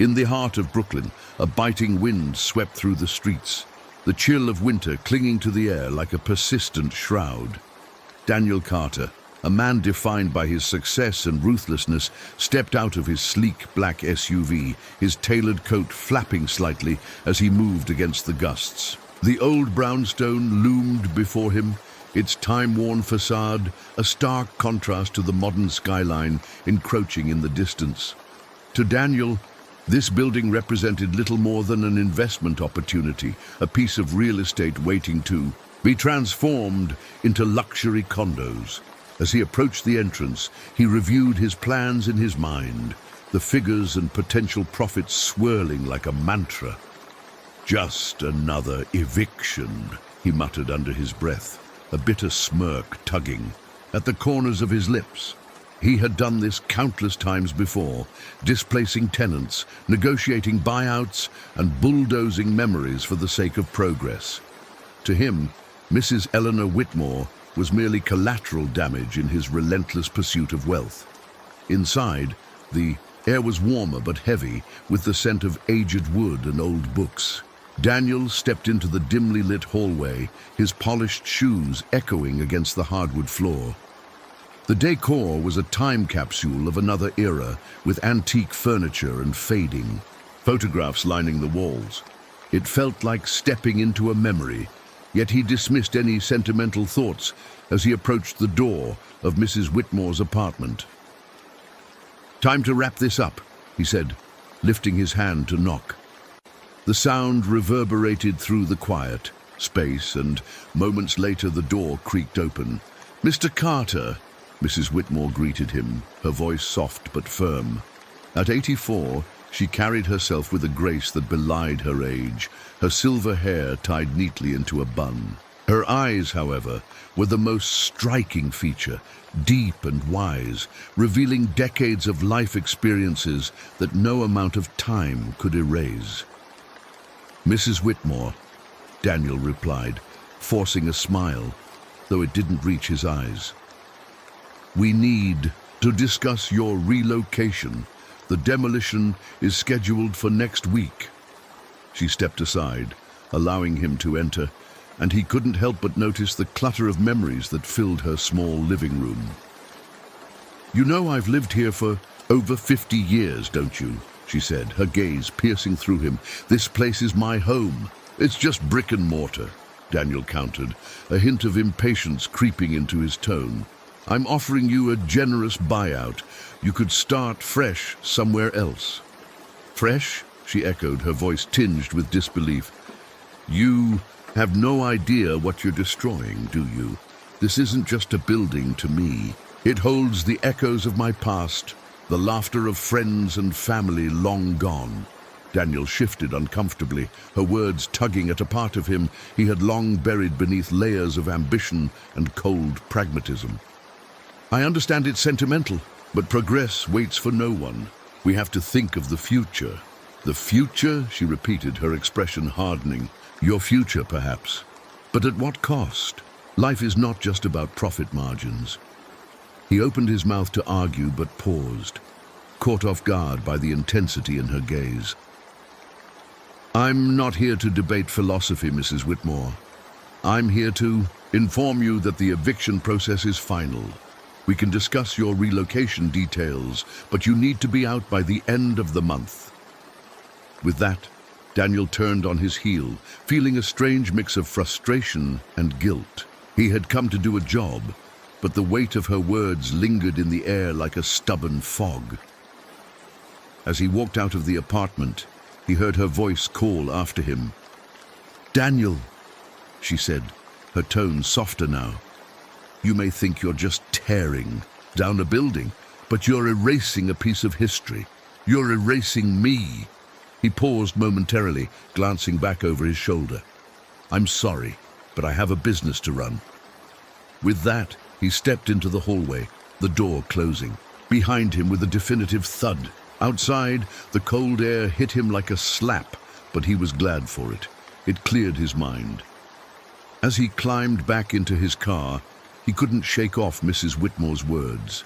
In the heart of Brooklyn, a biting wind swept through the streets, the chill of winter clinging to the air like a persistent shroud. Daniel Carter, a man defined by his success and ruthlessness, stepped out of his sleek black SUV, his tailored coat flapping slightly as he moved against the gusts. The old brownstone loomed before him, its time-worn facade a stark contrast to the modern skyline encroaching in the distance. To Daniel, this building represented little more than an investment opportunity, a piece of real estate waiting to be transformed into luxury condos. As he approached the entrance, he reviewed his plans in his mind, the figures and potential profits swirling like a mantra. "Just another eviction," he muttered under his breath, a bitter smirk tugging at the corners of his lips. He had done this countless times before, displacing tenants, negotiating buyouts, and bulldozing memories for the sake of progress. To him, Mrs. Eleanor Whitmore was merely collateral damage in his relentless pursuit of wealth. Inside, the air was warmer but heavy, with the scent of aged wood and old books. Daniel stepped into the dimly lit hallway, his polished shoes echoing against the hardwood floor. The decor was a time capsule of another era, with antique furniture and fading photographs lining the walls. It felt like stepping into a memory, yet he dismissed any sentimental thoughts as he approached the door of Mrs. Whitmore's apartment. "Time to wrap this up," he said, lifting his hand to knock. The sound reverberated through the quiet space, and moments later the door creaked open. "Mr. Carter," Mrs. Whitmore greeted him, her voice soft but firm. At 84, she carried herself with a grace that belied her age, her silver hair tied neatly into a bun. Her eyes, however, were the most striking feature, deep and wise, revealing decades of life experiences that no amount of time could erase. "Mrs. Whitmore," Daniel replied, forcing a smile, though it didn't reach his eyes. "We need to discuss your relocation. The demolition is scheduled for next week." She stepped aside, allowing him to enter, and he couldn't help but notice the clutter of memories that filled her small living room. "You know I've lived here for over 50 years, don't you?" she said, her gaze piercing through him. "This place is my home." "It's just brick and mortar," Daniel countered, a hint of impatience creeping into his tone. "I'm offering you a generous buyout. You could start fresh somewhere else." "Fresh?" she echoed, her voice tinged with disbelief. "You have no idea what you're destroying, do you? This isn't just a building to me. It holds the echoes of my past, the laughter of friends and family long gone." Daniel shifted uncomfortably, her words tugging at a part of him he had long buried beneath layers of ambition and cold pragmatism. "I understand it's sentimental, but progress waits for no one. We have to think of the future." "The future?" she repeated, her expression hardening. "Your future, perhaps. But at what cost? Life is not just about profit margins." He opened his mouth to argue, but paused, caught off guard by the intensity in her gaze. "I'm not here to debate philosophy, Mrs. Whitmore. I'm here to inform you that the eviction process is final. We can discuss your relocation details, but you need to be out by the end of the month." With that, Daniel turned on his heel, feeling a strange mix of frustration and guilt. He had come to do a job, but the weight of her words lingered in the air like a stubborn fog. As he walked out of the apartment, he heard her voice call after him. "Daniel," she said, her tone softer now. "You may think you're just tearing down a building, but you're erasing a piece of history. You're erasing me." He paused momentarily, glancing back over his shoulder. "I'm sorry, but I have a business to run." With that, he stepped into the hallway, the door closing. Behind him with a definitive thud. Outside, the cold air hit him like a slap, but he was glad for it. It cleared his mind. As he climbed back into his car, he couldn't shake off Mrs. Whitmore's words.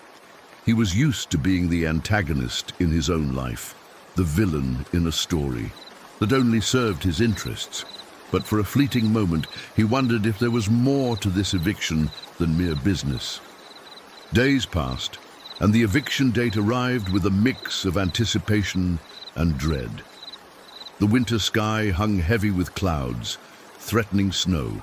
He was used to being the antagonist in his own life, the villain in a story that only served his interests. But for a fleeting moment, he wondered if there was more to this eviction than mere business. Days passed, and the eviction date arrived with a mix of anticipation and dread. The winter sky hung heavy with clouds, threatening snow.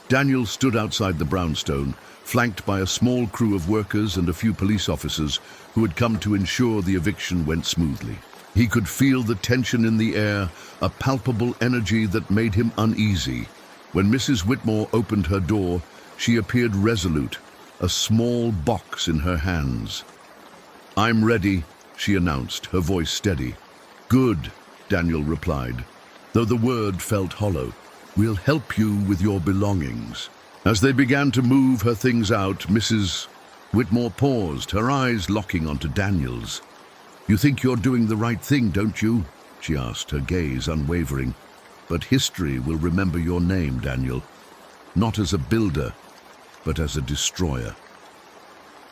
Daniel stood outside the brownstone, flanked by a small crew of workers and a few police officers who had come to ensure the eviction went smoothly. He could feel the tension in the air, a palpable energy that made him uneasy. When Mrs. Whitmore opened her door, she appeared resolute, a small box in her hands. "I'm ready," she announced, her voice steady. "Good," Daniel replied, though the word felt hollow. "We'll help you with your belongings." As they began to move her things out, Mrs. Whitmore paused, her eyes locking onto Daniel's. "You think you're doing the right thing, don't you?" she asked, her gaze unwavering. "But history will remember your name, Daniel. Not as a builder, but as a destroyer."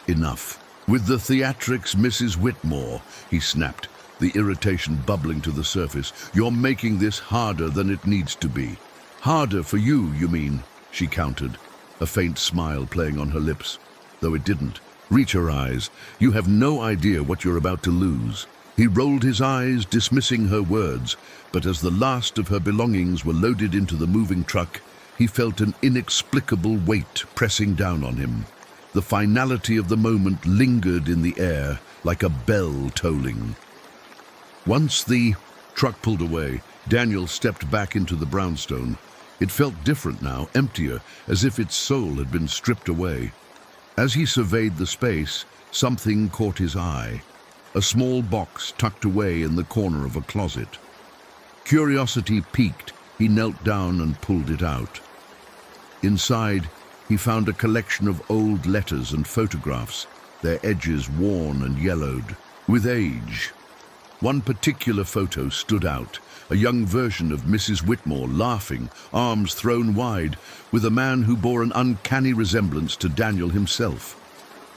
"Enough. With the theatrics, Mrs. Whitmore," he snapped, the irritation bubbling to the surface. "You're making this harder than it needs to be." "Harder for you, you mean?" she countered, a faint smile playing on her lips, though it didn't. "Reach her eyes. You have no idea what you're about to lose." He rolled his eyes, dismissing her words, but as the last of her belongings were loaded into the moving truck, he felt an inexplicable weight pressing down on him. The finality of the moment lingered in the air like a bell tolling. Once the truck pulled away, Daniel stepped back into the brownstone. It felt different now, emptier, as if its soul had been stripped away. As he surveyed the space, something caught his eye. A small box tucked away in the corner of a closet. Curiosity piqued, he knelt down and pulled it out. Inside, he found a collection of old letters and photographs, their edges worn and yellowed with age. One particular photo stood out, a young version of Mrs. Whitmore laughing, arms thrown wide, with a man who bore an uncanny resemblance to Daniel himself.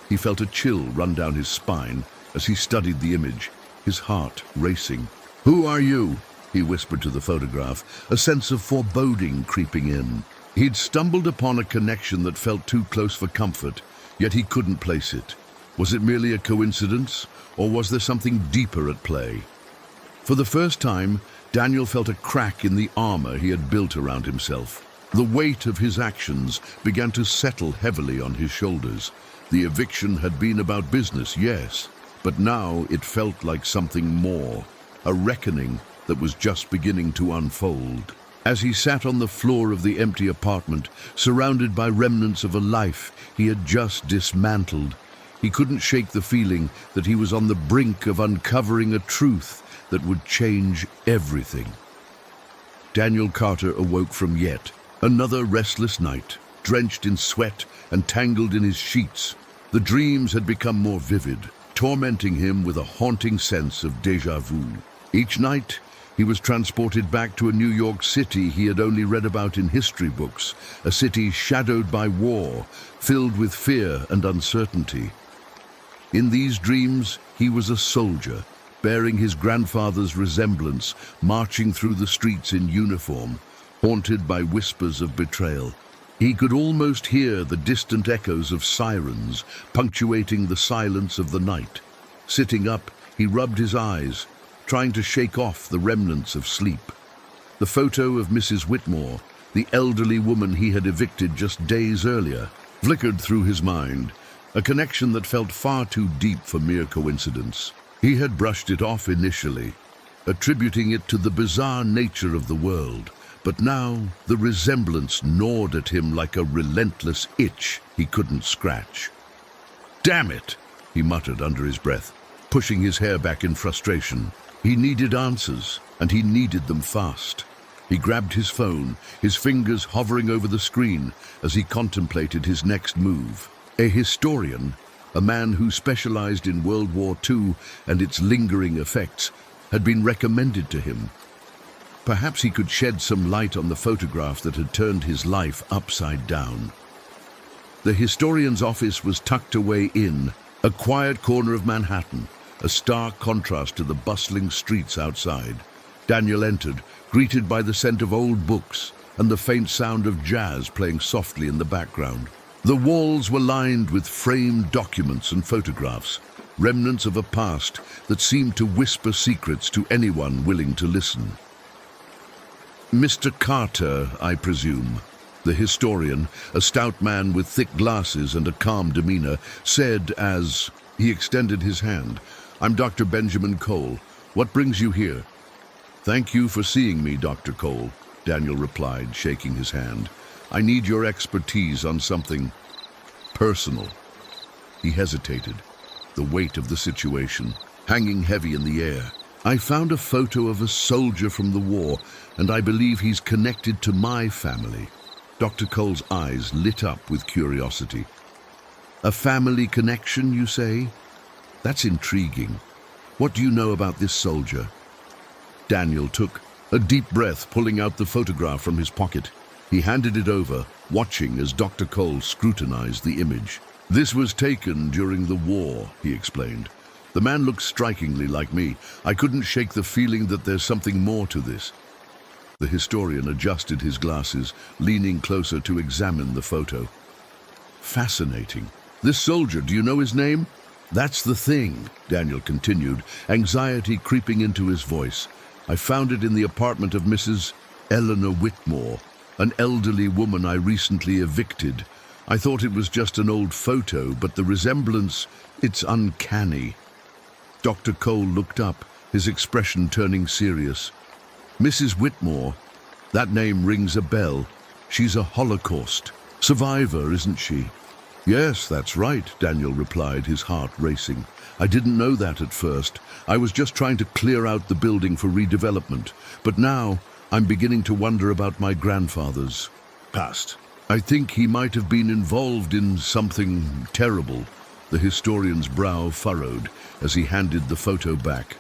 He felt a chill run down his spine as he studied the image, his heart racing. "Who are you?" he whispered to the photograph, a sense of foreboding creeping in. He'd stumbled upon a connection that felt too close for comfort, yet he couldn't place it. Was it merely a coincidence, or was there something deeper at play? For the first time, Daniel felt a crack in the armor he had built around himself. The weight of his actions began to settle heavily on his shoulders. The eviction had been about business, yes, but now it felt like something more, a reckoning that was just beginning to unfold. As he sat on the floor of the empty apartment, surrounded by remnants of a life he had just dismantled, he couldn't shake the feeling that he was on the brink of uncovering a truth that would change everything. Daniel Carter awoke from yet another restless night, drenched in sweat and tangled in his sheets. The dreams had become more vivid, tormenting him with a haunting sense of déjà vu. Each night, he was transported back to a New York City he had only read about in history books, a city shadowed by war, filled with fear and uncertainty. In these dreams, he was a soldier, bearing his grandfather's resemblance, marching through the streets in uniform, haunted by whispers of betrayal. He could almost hear the distant echoes of sirens, punctuating the silence of the night. Sitting up, he rubbed his eyes, trying to shake off the remnants of sleep. The photo of Mrs. Whitmore, the elderly woman he had evicted just days earlier, flickered through his mind, a connection that felt far too deep for mere coincidence. He had brushed it off initially, attributing it to the bizarre nature of the world, but now the resemblance gnawed at him like a relentless itch he couldn't scratch. "Damn it!" he muttered under his breath, pushing his hair back in frustration. He needed answers, and he needed them fast. He grabbed his phone, his fingers hovering over the screen as he contemplated his next move. A historian, a man who specialized in World War II and its lingering effects, had been recommended to him. Perhaps he could shed some light on the photograph that had turned his life upside down. The historian's office was tucked away in a quiet corner of Manhattan, a stark contrast to the bustling streets outside. Daniel entered, greeted by the scent of old books and the faint sound of jazz playing softly in the background. The walls were lined with framed documents and photographs, remnants of a past that seemed to whisper secrets to anyone willing to listen. "Mr. Carter, I presume," the historian, a stout man with thick glasses and a calm demeanor, said as he extended his hand. "I'm Dr. Benjamin Cole. What brings you here?" "Thank you for seeing me, Dr. Cole," Daniel replied, shaking his hand. "I need your expertise on something personal." He hesitated, the weight of the situation hanging heavy in the air. "I found a photo of a soldier from the war, and I believe he's connected to my family." Dr. Cole's eyes lit up with curiosity. "A family connection, you say? That's intriguing. What do you know about this soldier?" Daniel took a deep breath, pulling out the photograph from his pocket. He handed it over, watching as Dr. Cole scrutinized the image. "This was taken during the war," he explained. "The man looks strikingly like me. I couldn't shake the feeling that there's something more to this." The historian adjusted his glasses, leaning closer to examine the photo. "Fascinating. This soldier, do you know his name?" "That's the thing," Daniel continued, anxiety creeping into his voice. "I found it in the apartment of Mrs. Eleanor Whitmore, an elderly woman I recently evicted. I thought it was just an old photo, but the resemblance, it's uncanny." Dr. Cole looked up, his expression turning serious. "Mrs. Whitmore, that name rings a bell. She's a Holocaust survivor, isn't she?" "Yes, that's right," Daniel replied, his heart racing. "I didn't know that at first. I was just trying to clear out the building for redevelopment. But now I'm beginning to wonder about my grandfather's past. I think he might have been involved in something terrible." The historian's brow furrowed as he handed the photo back.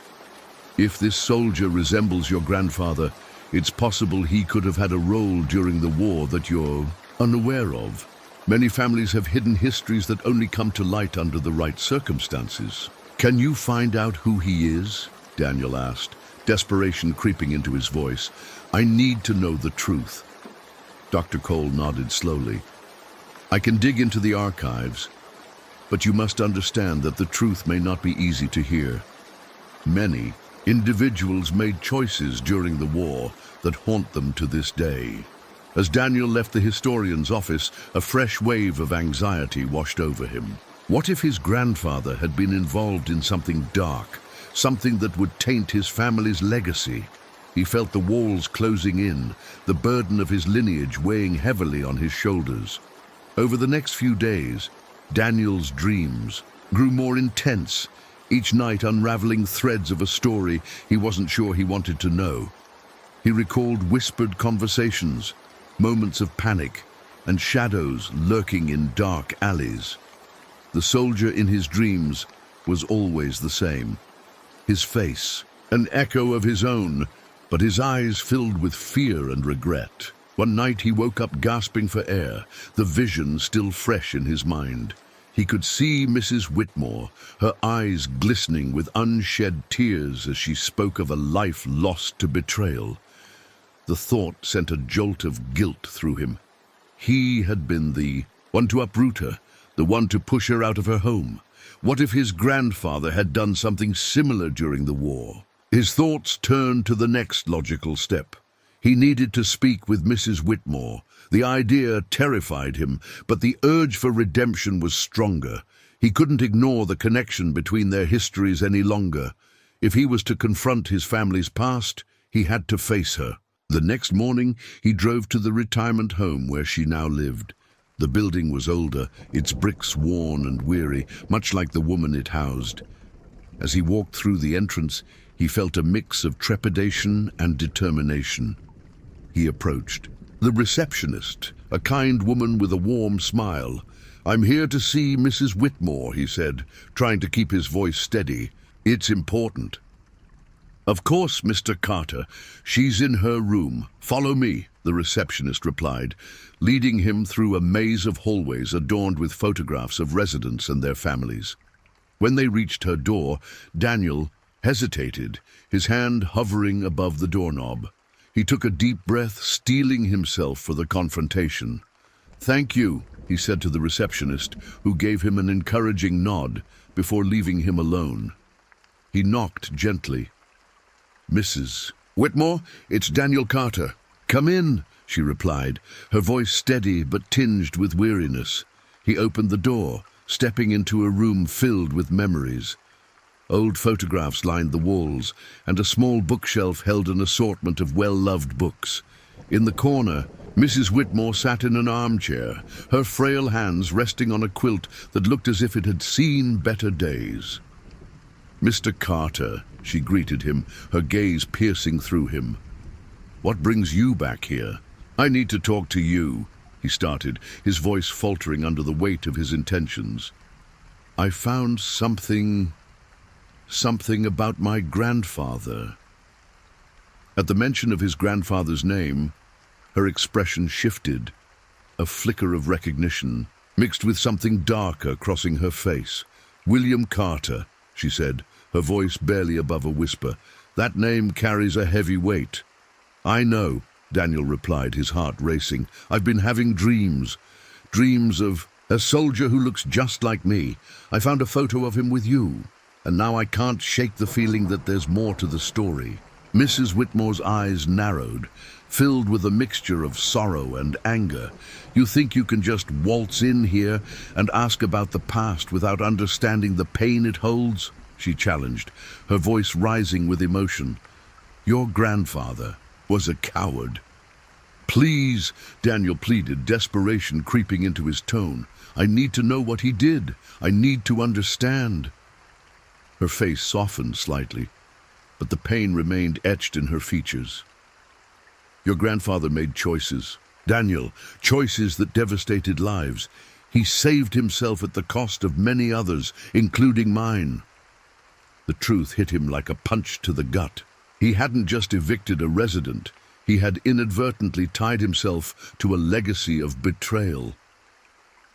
"If this soldier resembles your grandfather, it's possible he could have had a role during the war that you're unaware of. Many families have hidden histories that only come to light under the right circumstances." "Can you find out who he is?" Daniel asked, desperation creeping into his voice. "I need to know the truth." Dr. Cole nodded slowly. "I can dig into the archives, but you must understand that the truth may not be easy to hear. Many individuals made choices during the war that haunt them to this day." As Daniel left the historian's office, a fresh wave of anxiety washed over him. What if his grandfather had been involved in something dark, something that would taint his family's legacy? He felt the walls closing in, the burden of his lineage weighing heavily on his shoulders. Over the next few days, Daniel's dreams grew more intense, each night unraveling threads of a story he wasn't sure he wanted to know. He recalled whispered conversations, moments of panic, and shadows lurking in dark alleys. The soldier in his dreams was always the same. His face, an echo of his own, but his eyes filled with fear and regret. One night he woke up gasping for air, the vision still fresh in his mind. He could see Mrs. Whitmore, her eyes glistening with unshed tears as she spoke of a life lost to betrayal. The thought sent a jolt of guilt through him. He had been the one to uproot her, the one to push her out of her home. What if his grandfather had done something similar during the war? His thoughts turned to the next logical step. He needed to speak with Mrs. Whitmore. The idea terrified him, but the urge for redemption was stronger. He couldn't ignore the connection between their histories any longer. If he was to confront his family's past, he had to face her. The next morning, he drove to the retirement home where she now lived. The building was older, its bricks worn and weary, much like the woman it housed. As he walked through the entrance, he felt a mix of trepidation and determination. He approached. The receptionist, a kind woman with a warm smile. "I'm here to see Mrs. Whitmore," he said, trying to keep his voice steady. "It's important." "Of course, Mr. Carter. She's in her room. Follow me," the receptionist replied, leading him through a maze of hallways adorned with photographs of residents and their families. When they reached her door, Daniel hesitated, his hand hovering above the doorknob. He took a deep breath, steeling himself for the confrontation. "Thank you," he said to the receptionist, who gave him an encouraging nod before leaving him alone. He knocked gently. "Mrs. Whitmore, it's Daniel Carter." "Come in," she replied, her voice steady but tinged with weariness. He opened the door, stepping into a room filled with memories. Old photographs lined the walls, and a small bookshelf held an assortment of well-loved books. In the corner, Mrs. Whitmore sat in an armchair, her frail hands resting on a quilt that looked as if it had seen better days. "Mr. Carter," she greeted him, her gaze piercing through him. "What brings you back here?" "I need to talk to you," he started, his voice faltering under the weight of his intentions. "I found something about my grandfather." At the mention of his grandfather's name, her expression shifted, a flicker of recognition, mixed with something darker crossing her face. "William Carter," she said, her voice barely above a whisper. "That name carries a heavy weight." "I know," Daniel replied, his heart racing. "I've been having dreams of a soldier who looks just like me. I found a photo of him with you, and now I can't shake the feeling that there's more to the story." Mrs. Whitmore's eyes narrowed, filled with a mixture of sorrow and anger. "You think you can just waltz in here and ask about the past without understanding the pain it holds?" she challenged, her voice rising with emotion. "Your grandfather was a coward." "Please," Daniel pleaded, desperation creeping into his tone. "I need to know what he did. I need to understand." Her face softened slightly, but the pain remained etched in her features. "Your grandfather made choices, Daniel, choices that devastated lives. He saved himself at the cost of many others, including mine." The truth hit him like a punch to the gut. He hadn't just evicted a resident, he had inadvertently tied himself to a legacy of betrayal.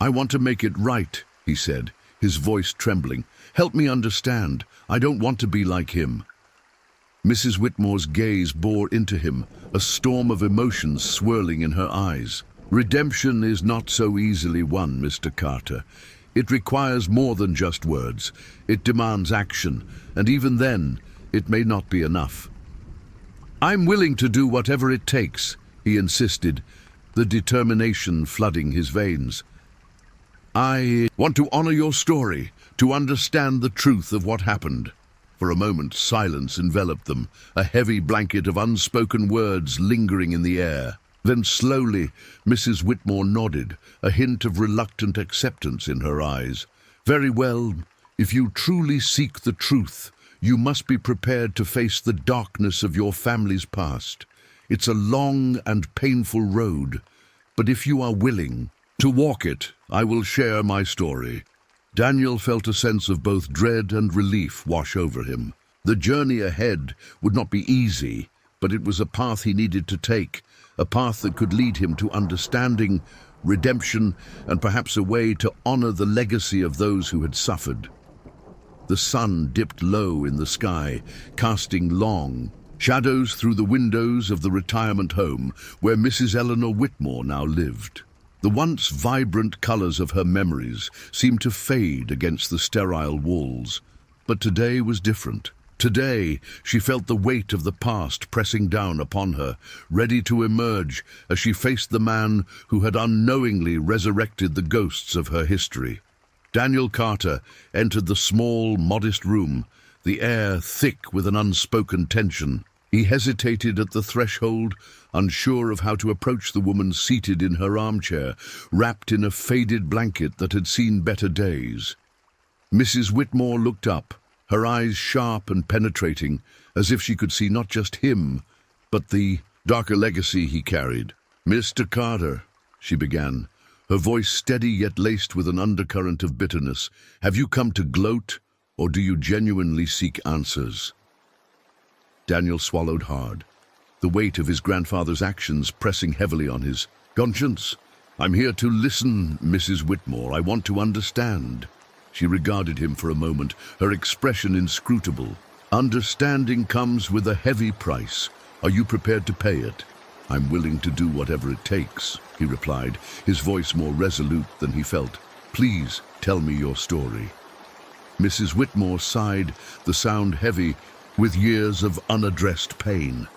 "I want to make it right," he said, his voice trembling. "Help me understand. I don't want to be like him." Mrs. Whitmore's gaze bore into him, a storm of emotions swirling in her eyes. "Redemption is not so easily won, Mr. Carter. It requires more than just words. It demands action, and even then, it may not be enough." "I'm willing to do whatever it takes," he insisted, the determination flooding his veins. "I want to honor your story, to understand the truth of what happened." For a moment, silence enveloped them, a heavy blanket of unspoken words lingering in the air. Then slowly, Mrs. Whitmore nodded, a hint of reluctant acceptance in her eyes. "Very well. If you truly seek the truth, you must be prepared to face the darkness of your family's past. It's a long and painful road, but if you are willing to walk it, I will share my story." Daniel felt a sense of both dread and relief wash over him. The journey ahead would not be easy, but it was a path he needed to take, a path that could lead him to understanding, redemption, and perhaps a way to honor the legacy of those who had suffered. The sun dipped low in the sky, casting long shadows through the windows of the retirement home where Mrs. Eleanor Whitmore now lived. The once vibrant colors of her memories seemed to fade against the sterile walls. But today was different. Today, she felt the weight of the past pressing down upon her, ready to emerge as she faced the man who had unknowingly resurrected the ghosts of her history. Daniel Carter entered the small, modest room, the air thick with an unspoken tension. He hesitated at the threshold, unsure of how to approach the woman seated in her armchair, wrapped in a faded blanket that had seen better days. Mrs. Whitmore looked up, her eyes sharp and penetrating, as if she could see not just him, but the darker legacy he carried. "Mr. Carter," she began, her voice steady yet laced with an undercurrent of bitterness, "have you come to gloat, or do you genuinely seek answers?" Daniel swallowed hard, the weight of his grandfather's actions pressing heavily on his conscience. "I'm here to listen, Mrs. Whitmore. I want to understand." She regarded him for a moment, her expression inscrutable. "Understanding comes with a heavy price. Are you prepared to pay it?" "I'm willing to do whatever it takes," he replied, his voice more resolute than he felt. "Please tell me your story." Mrs. Whitmore sighed, the sound heavy with years of unaddressed pain.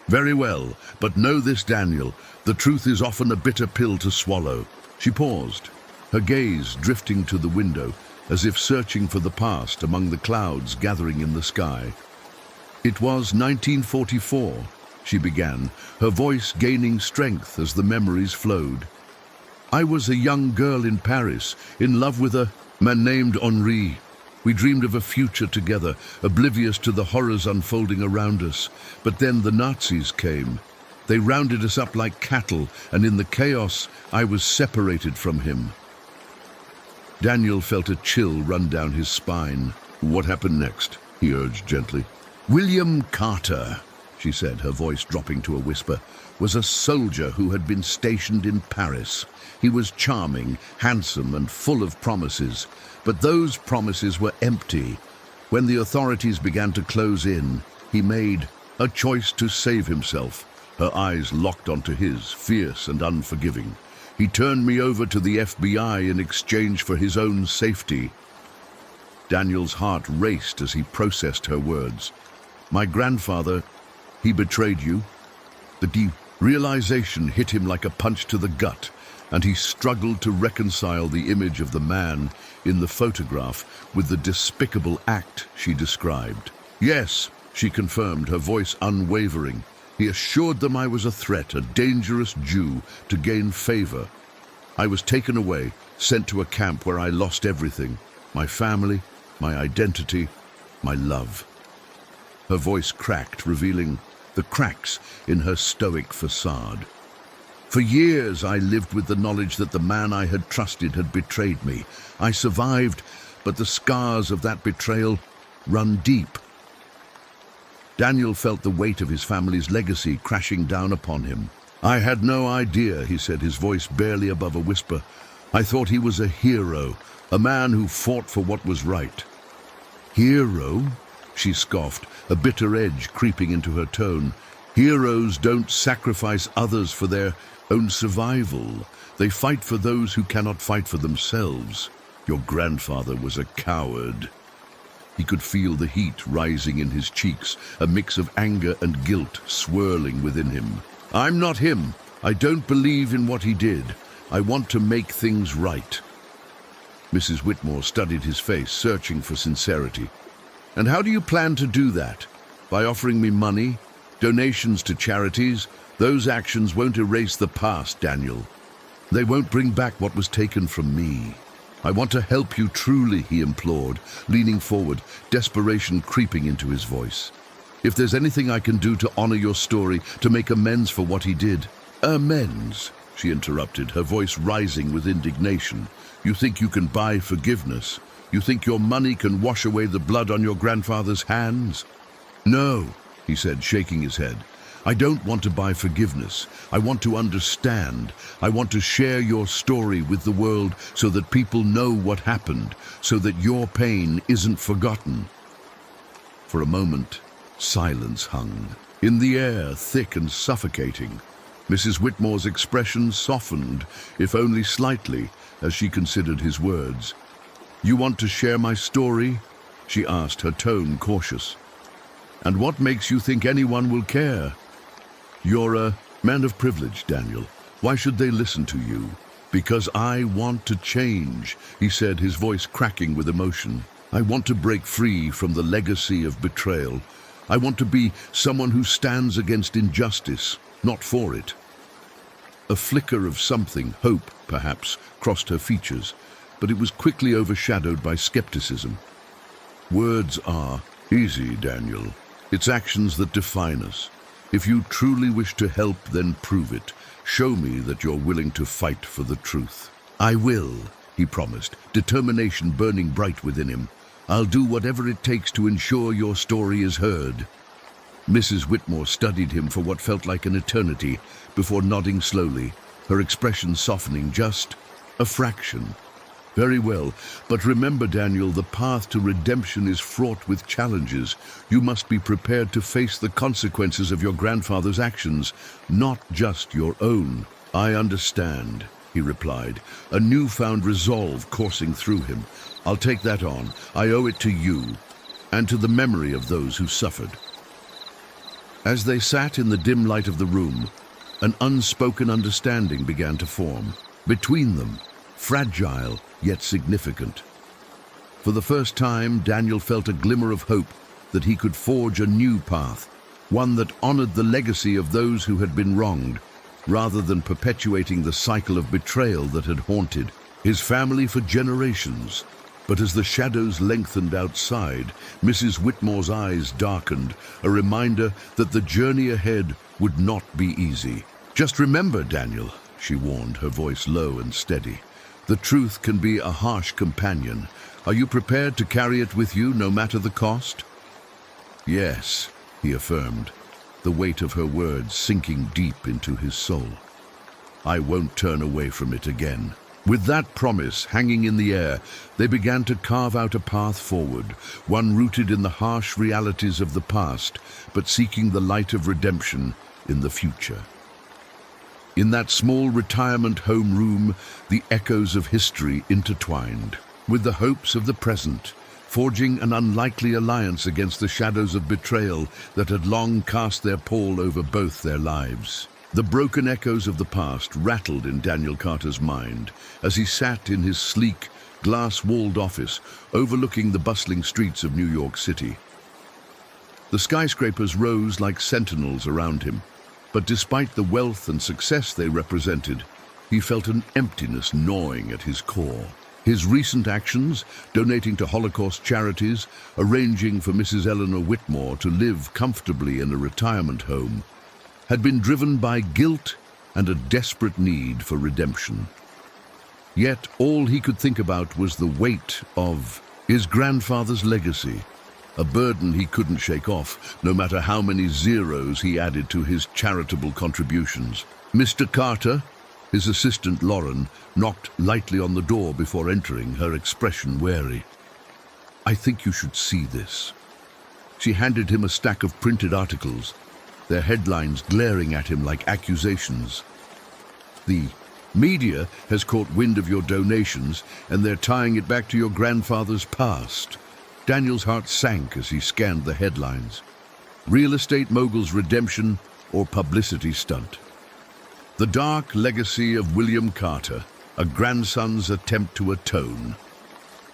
"Very well, but know this, Daniel, the truth is often a bitter pill to swallow." She paused, her gaze drifting to the window, as if searching for the past among the clouds gathering in the sky. "It was 1944, she began, her voice gaining strength as the memories flowed. "I was a young girl in Paris, in love with a man named Henri. We dreamed of a future together, oblivious to the horrors unfolding around us. But then the Nazis came. They rounded us up like cattle, and in the chaos, I was separated from him." Daniel felt a chill run down his spine. "What happened next?" he urged gently. "William Carter," she said, her voice dropping to a whisper, "was a soldier who had been stationed in Paris. He was charming, handsome, and full of promises. But those promises were empty. When the authorities began to close in, he made a choice to save himself." Her eyes locked onto his, fierce and unforgiving. "He turned me over to the FBI in exchange for his own safety." Daniel's heart raced as he processed her words. "My grandfather, he betrayed you?" The realization hit him like a punch to the gut, and he struggled to reconcile the image of the man in the photograph with the despicable act she described. "Yes," she confirmed, her voice unwavering. "He assured them I was a threat, a dangerous Jew, to gain favor. I was taken away, sent to a camp where I lost everything. My family, my identity, my love." Her voice cracked, revealing the cracks in her stoic facade. "For years I lived with the knowledge that the man I had trusted had betrayed me. I survived, but the scars of that betrayal run deep." Daniel felt the weight of his family's legacy crashing down upon him. "I had no idea," he said, his voice barely above a whisper. "I thought he was a hero, a man who fought for what was right." "Hero?" she scoffed, a bitter edge creeping into her tone. "Heroes don't sacrifice others for their own survival. They fight for those who cannot fight for themselves. Your grandfather was a coward." He could feel the heat rising in his cheeks, a mix of anger and guilt swirling within him. "I'm not him. I don't believe in what he did. I want to make things right." Mrs. Whitmore studied his face, searching for sincerity. "And how do you plan to do that? By offering me money? Donations to charities? Those actions won't erase the past, Daniel. They won't bring back what was taken from me. I want to help you truly," he implored, leaning forward, desperation creeping into his voice. "If there's anything I can do to honor your story, to make amends for what he did—" "Amends?" she interrupted, her voice rising with indignation. "You think you can buy forgiveness? You think your money can wash away the blood on your grandfather's hands?" "No," he said, shaking his head. "I don't want to buy forgiveness. I want to understand. I want to share your story with the world so that people know what happened, so that your pain isn't forgotten." For a moment, silence hung. In the air, thick and suffocating. Mrs. Whitmore's expression softened, if only slightly, as she considered his words. "You want to share my story?" she asked, her tone cautious. "And what makes you think anyone will care?" "You're a man of privilege, Daniel. Why should they listen to you?" "Because I want to change," he said, his voice cracking with emotion. "I want to break free from the legacy of betrayal. I want to be someone who stands against injustice, not for it." A flicker of something, hope perhaps, crossed her features, but it was quickly overshadowed by skepticism. "Words are easy, Daniel. It's actions that define us. If you truly wish to help, then prove it. Show me that you're willing to fight for the truth." "I will," he promised, determination burning bright within him. "I'll do whatever it takes to ensure your story is heard." Mrs. Whitmore studied him for what felt like an eternity before nodding slowly, her expression softening just a fraction. Very well, but remember, Daniel, the path to redemption is fraught with challenges. You must be prepared to face the consequences of your grandfather's actions, not just your own. I understand, he replied, a newfound resolve coursing through him. I'll take that on. I owe it to you, and to the memory of those who suffered. As they sat in the dim light of the room, an unspoken understanding began to form. Between them, fragile yet significant. For the first time, Daniel felt a glimmer of hope that he could forge a new path, one that honored the legacy of those who had been wronged, rather than perpetuating the cycle of betrayal that had haunted his family for generations. But as the shadows lengthened outside, Mrs. Whitmore's eyes darkened, a reminder that the journey ahead would not be easy. Just remember, Daniel, she warned, her voice low and steady. The truth can be a harsh companion. Are you prepared to carry it with you, no matter the cost? Yes, he affirmed, the weight of her words sinking deep into his soul. I won't turn away from it again. With that promise hanging in the air, they began to carve out a path forward, one rooted in the harsh realities of the past, but seeking the light of redemption in the future. In that small retirement home room, the echoes of history intertwined with the hopes of the present, forging an unlikely alliance against the shadows of betrayal that had long cast their pall over both their lives. The broken echoes of the past rattled in Daniel Carter's mind as he sat in his sleek, glass-walled office overlooking the bustling streets of New York City. The skyscrapers rose like sentinels around him, but despite the wealth and success they represented, he felt an emptiness gnawing at his core. His recent actions, donating to Holocaust charities, arranging for Mrs. Eleanor Whitmore to live comfortably in a retirement home, had been driven by guilt and a desperate need for redemption. Yet all he could think about was the weight of his grandfather's legacy, a burden he couldn't shake off, no matter how many zeros he added to his charitable contributions. Mr. Carter, his assistant Lauren, knocked lightly on the door before entering, her expression wary. I think you should see this. She handed him a stack of printed articles, their headlines glaring at him like accusations. The media has caught wind of your donations, and they're tying it back to your grandfather's past. Daniel's heart sank as he scanned the headlines. Real estate mogul's redemption or publicity stunt. The dark legacy of William Carter, a grandson's attempt to atone.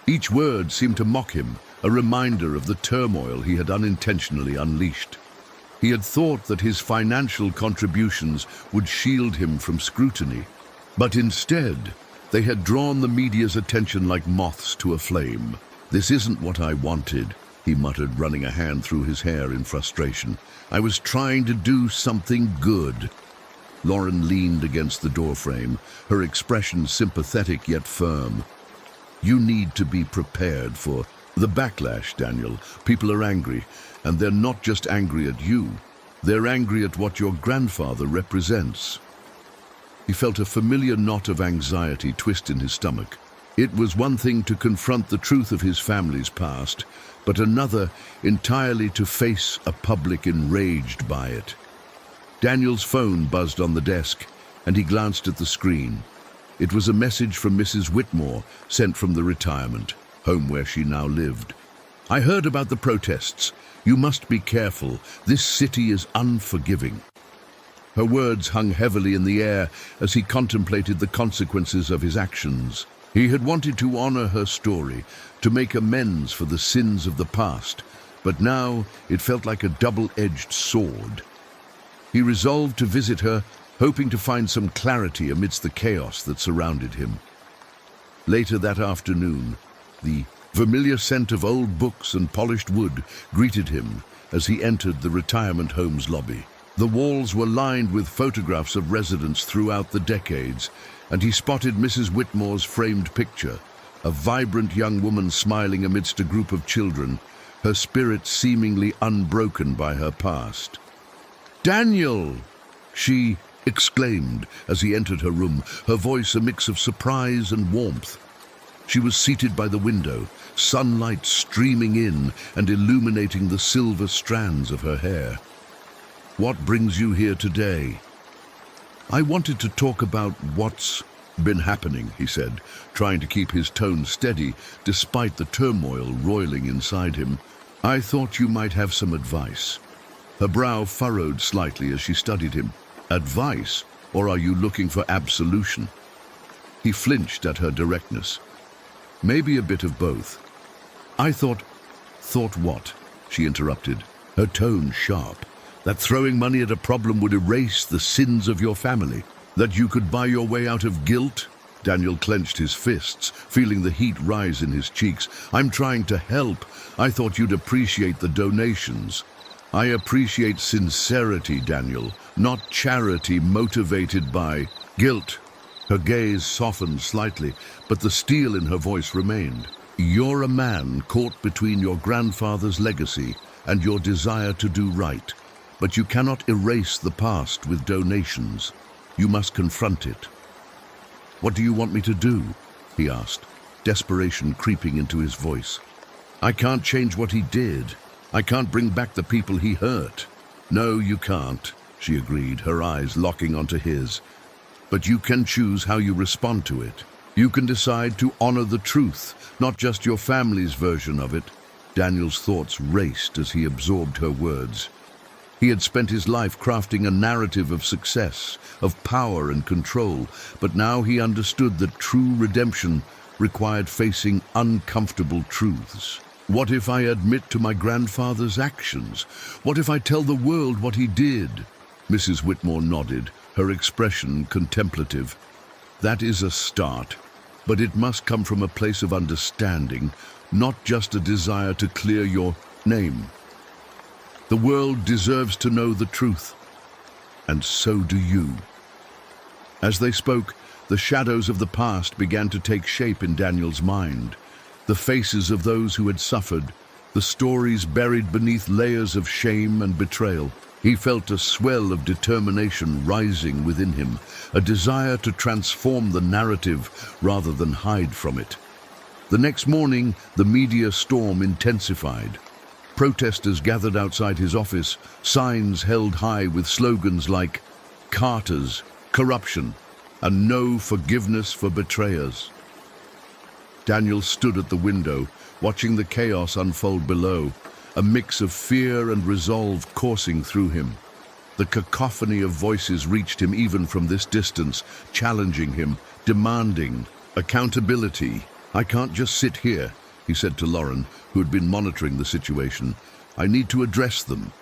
Each word seemed to mock him, a reminder of the turmoil he had unintentionally unleashed. He had thought that his financial contributions would shield him from scrutiny, but instead, they had drawn the media's attention like moths to a flame. This isn't what I wanted, he muttered, running a hand through his hair in frustration. I was trying to do something good. Lauren leaned against the doorframe, her expression sympathetic yet firm. You need to be prepared for the backlash, Daniel. People are angry, and they're not just angry at you. They're angry at what your grandfather represents. He felt a familiar knot of anxiety twist in his stomach. It was one thing to confront the truth of his family's past, but another entirely to face a public enraged by it. Daniel's phone buzzed on the desk, and he glanced at the screen. It was a message from Mrs. Whitmore, sent from the retirement home where she now lived. I heard about the protests. You must be careful. This city is unforgiving. Her words hung heavily in the air as he contemplated the consequences of his actions. He had wanted to honor her story, to make amends for the sins of the past, but now it felt like a double-edged sword. He resolved to visit her, hoping to find some clarity amidst the chaos that surrounded him. Later that afternoon, the familiar scent of old books and polished wood greeted him as he entered the retirement home's lobby. The walls were lined with photographs of residents throughout the decades, and he spotted Mrs. Whitmore's framed picture, a vibrant young woman smiling amidst a group of children, her spirit seemingly unbroken by her past. "Daniel!" she exclaimed as he entered her room, her voice a mix of surprise and warmth. She was seated by the window, sunlight streaming in and illuminating the silver strands of her hair. "What brings you here today?" "I wanted to talk about what's been happening," he said, trying to keep his tone steady despite the turmoil roiling inside him. "I thought you might have some advice." Her brow furrowed slightly as she studied him. "Advice? Or are you looking for absolution?" He flinched at her directness. "Maybe a bit of both." "I thought..." "Thought what?" she interrupted, her tone sharp. "That throwing money at a problem would erase the sins of your family? That you could buy your way out of guilt?" Daniel clenched his fists, feeling the heat rise in his cheeks. "I'm trying to help. I thought you'd appreciate the donations." "I appreciate sincerity, Daniel, not charity motivated by guilt." Her gaze softened slightly, but the steel in her voice remained. "You're a man caught between your grandfather's legacy and your desire to do right, but you cannot erase the past with donations. You must confront it." "What do you want me to do?" he asked, desperation creeping into his voice. "I can't change what he did. I can't bring back the people he hurt." "No, you can't," she agreed, her eyes locking onto his. "But you can choose how you respond to it. You can decide to honor the truth, not just your family's version of it." Daniel's thoughts raced as he absorbed her words. He had spent his life crafting a narrative of success, of power and control, but now he understood that true redemption required facing uncomfortable truths. "What if I admit to my grandfather's actions? What if I tell the world what he did?" Mrs. Whitmore nodded, her expression contemplative. "That is a start, but it must come from a place of understanding, not just a desire to clear your name. The world deserves to know the truth, and so do you." As they spoke, the shadows of the past began to take shape in Daniel's mind. The faces of those who had suffered, the stories buried beneath layers of shame and betrayal. He felt a swell of determination rising within him, a desire to transform the narrative rather than hide from it. The next morning, the media storm intensified. Protesters gathered outside his office, signs held high with slogans like "Carters," "Corruption," and "No forgiveness for betrayers." Daniel stood at the window, watching the chaos unfold below, a mix of fear and resolve coursing through him. The cacophony of voices reached him even from this distance, challenging him, demanding accountability. "I can't just sit here," he said to Lauren, who had been monitoring the situation. "I need to address them."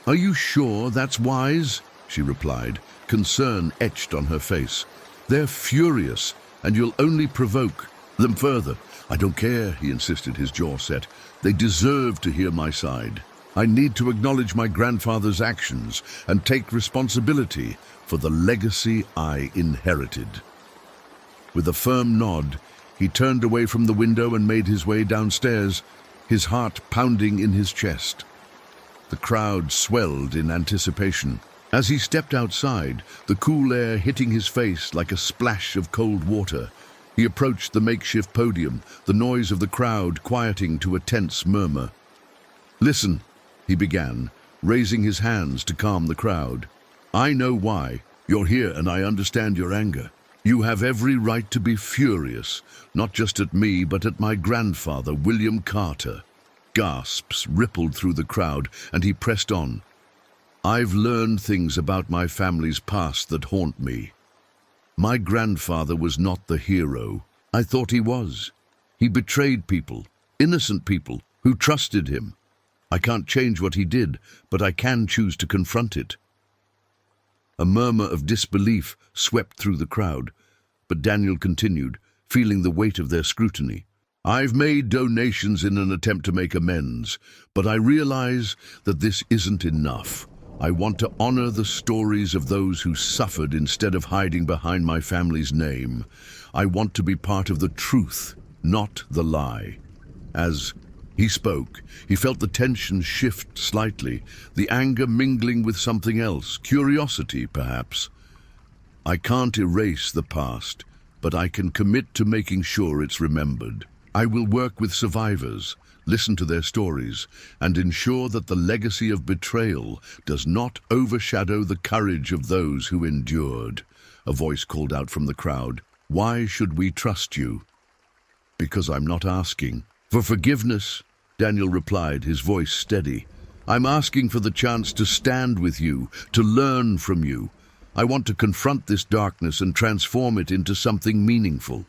"Are you sure that's wise?" she replied, concern etched on her face. "They're furious, and you'll only provoke them further." "I don't care," he insisted, his jaw set. "They deserve to hear my side. I need to acknowledge my grandfather's actions and take responsibility for the legacy I inherited." With a firm nod, he turned away from the window and made his way downstairs, his heart pounding in his chest. The crowd swelled in anticipation. As he stepped outside, the cool air hitting his face like a splash of cold water, he approached the makeshift podium, the noise of the crowd quieting to a tense murmur. "Listen," he began, raising his hands to calm the crowd. "I know why. You're here and I understand your anger. You have every right to be furious, not just at me, but at my grandfather, William Carter." Gasps rippled through the crowd, and he pressed on. "I've learned things about my family's past that haunt me. My grandfather was not the hero I thought he was. He betrayed people, innocent people, who trusted him. I can't change what he did, but I can choose to confront it." A murmur of disbelief swept through the crowd, but Daniel continued, feeling the weight of their scrutiny. "I've made donations in an attempt to make amends, but I realize that this isn't enough. I want to honor the stories of those who suffered instead of hiding behind my family's name. I want to be part of the truth, not the lie." As he spoke, he felt the tension shift slightly, the anger mingling with something else, curiosity perhaps. "I can't erase the past, but I can commit to making sure it's remembered. I will work with survivors, listen to their stories, and ensure that the legacy of betrayal does not overshadow the courage of those who endured. A voice called out from the crowd, "Why should we trust you?" "Because I'm not asking for forgiveness," Daniel replied, his voice steady. "I'm asking for the chance to stand with you, to learn from you. I want to confront this darkness and transform it into something meaningful."